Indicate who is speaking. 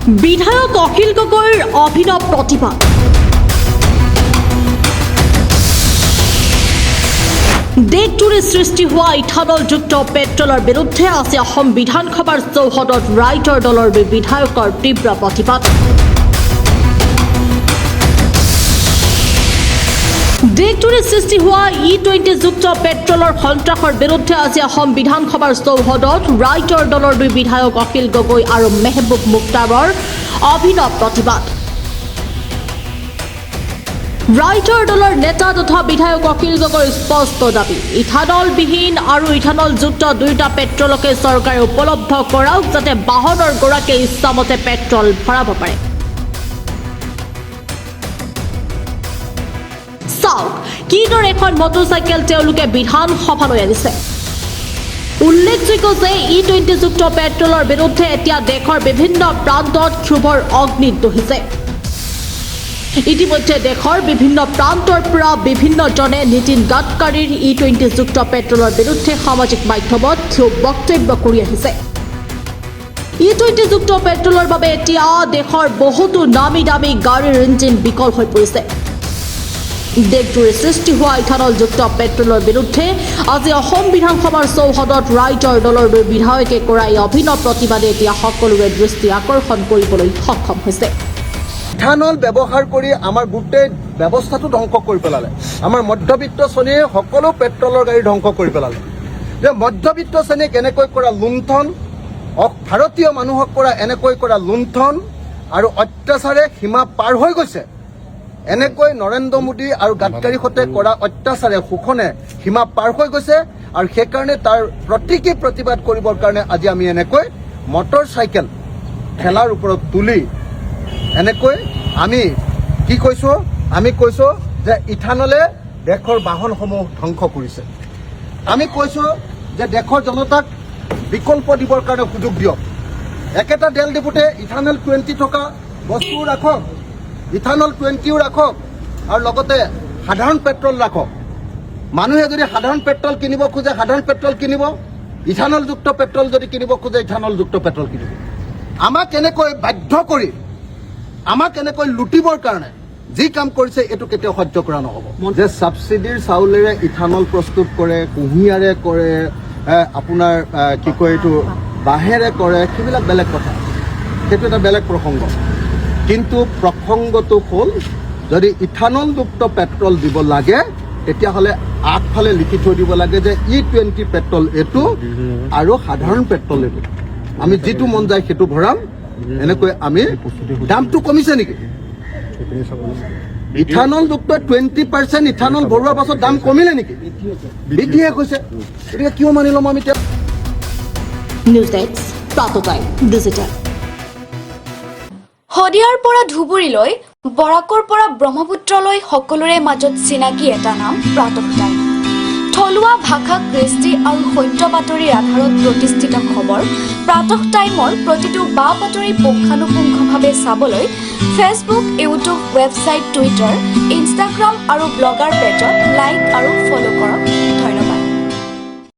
Speaker 1: বিধায়ক অখিল গগৈৰ অভিনৱ প্ৰতিবাদ। দেশজুৰি সৃষ্টি হোৱা ইথানলযুক্ত পেট্ৰলৰ বিৰুদ্ধে আজি অসম বিধানসভাৰ চৌহদত ৰাইজৰ দলৰ বিধায়কৰ তীব্ৰ প্ৰতিবাদ। দেশজুৰি সৃষ্টি হোৱা E20 যুক্ত পেট্ৰলৰ সন্ত্ৰাসৰ বিৰুদ্ধে আজি অসম বিধানসভাৰ চৌহদত ৰাইজৰ দলৰ বিধায়ক অখিল গগৈ আৰু মেহবুব মুখতাৰৰ অভিনৱ প্ৰতিবাদ। ৰাইজৰ দলৰ নেতা তথা বিধায়ক অখিল গগৈৰ স্পষ্ট দাবী, ইথানলবিহীন আৰু ইথানলযুক্ত দুয়োটা পেট্ৰলকে চৰকাৰে উপলব্ধ কৰাওক, যাতে বাহনৰ গৰাকীয়ে ইচ্ছামতে পেট্ৰল ভৰাব পাৰে। চাওক কিদৰে এখন মটৰচাইকেল তেওঁলোকে বিধানসভালৈ আনিছে। উল্লেখযোগ্য যে E20 যুক্ত পেট্ৰলৰ বিৰুদ্ধে এতিয়া দেশৰ বিভিন্ন প্ৰান্তত ক্ষোভৰ অগ্নি দহিছে। ইতিমধ্যে দেশৰ বিভিন্ন প্ৰান্তৰ পৰা বিভিন্নজনে নীতিন গাডকাৰীৰ E20 যুক্ত পেট্ৰলৰ বিৰুদ্ধে সামাজিক মাধ্যমত ক্ষোভ বক্তব্য কৰি আহিছে। E20 যুক্ত পেট্ৰলৰ বাবে এতিয়া দেশৰ বহুতো নামী দামী গাড়ীৰ ইঞ্জিন বিকল হৈ পৰিছে। দেশজুৰি সৃষ্টি হোৱা ইথানলযুক্ত পেট্ৰলৰ বিৰুদ্ধে আজি অসম বিধানসভাৰ চৌহদত ৰাইজৰ দলৰ বিধায়কে কৰা এই অভিনৱ প্ৰতিবাদে এতিয়া সকলোৰে দৃষ্টি আকৰ্ষণ কৰিবলৈ সক্ষম হৈছে।
Speaker 2: ইথানল ব্যৱহাৰ কৰি আমাৰ গোটেই ব্যৱস্থাটো ধ্বংস কৰি পেলালে। আমাৰ মধ্যবিত্ত শ্ৰেণীয়ে সকলো পেট্ৰলৰ গাড়ী ধ্বংস কৰি পেলালে। যে মধ্যবিত্ত শ্ৰেণীক এনেকৈ কৰা লুণ্ঠন, ভাৰতীয় মানুহক কৰা এনেকৈ কৰা লুণ্ঠন আৰু অত্যাচাৰে সীমা পাৰ হৈ গৈছে। এনেকৈ নৰেন্দ্ৰ মোদী আৰু গাডকাৰীৰ সৈতে কৰা অত্যাচাৰে শোষণে সীমা পাৰ হৈ গৈছে আৰু সেইকাৰণে তাৰ প্ৰতীকী প্ৰতিবাদ কৰিবৰ কাৰণে আজি আমি এনেকৈ মটৰ চাইকেল ঠেলাৰ ওপৰত তুলি এনেকৈ আমি কি কৈছোঁ, আমি কৈছোঁ যে ইথানলে দেশৰ বাহনসমূহ ধ্বংস কৰিছে। আমি কৈছোঁ যে দেশৰ জনতাক বিকল্প দিবৰ কাৰণে সুযোগ দিয়ক। একেটা তেল ডিপুতে ইথানল 20 থকা বস্তুও ৰাখক, ইথানল 20ও ৰাখক আৰু লগতে সাধাৰণ পেট্ৰল ৰাখক। মানুহে যদি সাধাৰণ পেট্ৰল কিনিব খোজে সাধাৰণ পেট্ৰল কিনিব, ইথানলযুক্ত পেট্ৰল যদি কিনিব খোজে ইথানলযুক্ত পেট্ৰল কিনিব। আমাক এনেকৈ বাধ্য কৰি, আমাক এনেকৈ লুটিবৰ কাৰণে যি কাম কৰিছে এইটো কেতিয়াও সহ্য কৰা নহ'ব। যে ছাবচিডিৰ চাউলেৰে ইথানল প্ৰস্তুত কৰে, কুঁহিয়াৰে কৰে, আপোনাৰ কি কয় এইটো বাঁহেৰে কৰে, সেইবিলাক বেলেগ কথা, সেইটো এটা বেলেগ প্ৰসংগ। কিন্তু প্ৰসংগটো হ'ল যদি ইথানলযুক্ত পেট্ৰল দিব লাগে তেতিয়াহ'লে আগফালে লিখি থৈ দিব লাগে যে E20 পেট্ৰল এইটো আৰু সাধাৰণ পেট্ৰল এইটো। আমি যিটো মন যায় সেইটো ভৰাম। এনেকৈ আমি দামটো কমিছে নেকি? ইথানলযুক্ত 20% ইথানল ভৰোৱাৰ পাছত দাম কমিলে নেকি? বৃদ্ধিহে হৈছে। গতিকে কিয় মানি ল'ম আমি?
Speaker 1: নিউজ ডেস্ক প্ৰাতঃ টাইম ডিজিটেল।
Speaker 3: শদিয়াৰ পৰা ধুবুৰীলৈ, বৰাকৰ পৰা ব্ৰহ্মপুত্ৰলৈ সকলোৰে মাজত চিনাকি এটা নাম প্ৰাতঃ টাইম। থলুৱা ভাষা, কৃষ্টি আৰু সত্য বাতৰিৰ আধাৰত প্ৰতিষ্ঠিত খবৰ প্ৰাতঃ টাইমৰ প্ৰতিটো বা বাতৰি পুংখানুপুংখভাৱে চাবলৈ Facebook, YouTube, website, Twitter, Instagram আৰু ব্লগাৰ পেজত লাইক আৰু ফ'ল' কৰক।